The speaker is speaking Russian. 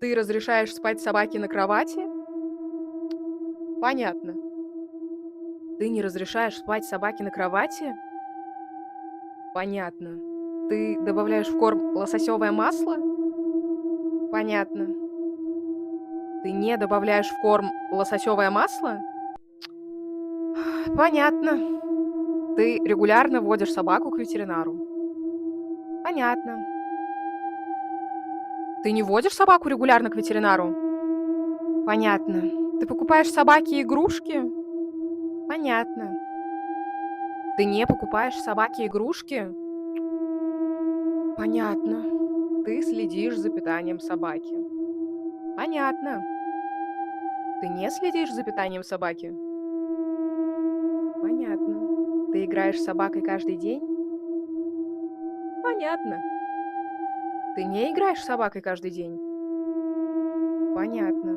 Ты разрешаешь спать собаке на кровати? Понятно. Ты не разрешаешь спать собаке на кровати? Понятно. Ты добавляешь в корм лососевое масло? Понятно. Ты не добавляешь в корм лососевое масло? Понятно. Ты регулярно водишь собаку к ветеринару? Понятно. Ты не водишь собаку регулярно к ветеринару? Понятно. Ты покупаешь собаке игрушки? Понятно. Ты не покупаешь собаке игрушки? Понятно. Ты следишь за питанием собаки. Понятно. Ты не следишь за питанием собаки? Понятно. Ты играешь с собакой каждый день? Понятно. Ты не играешь с собакой каждый день? Понятно.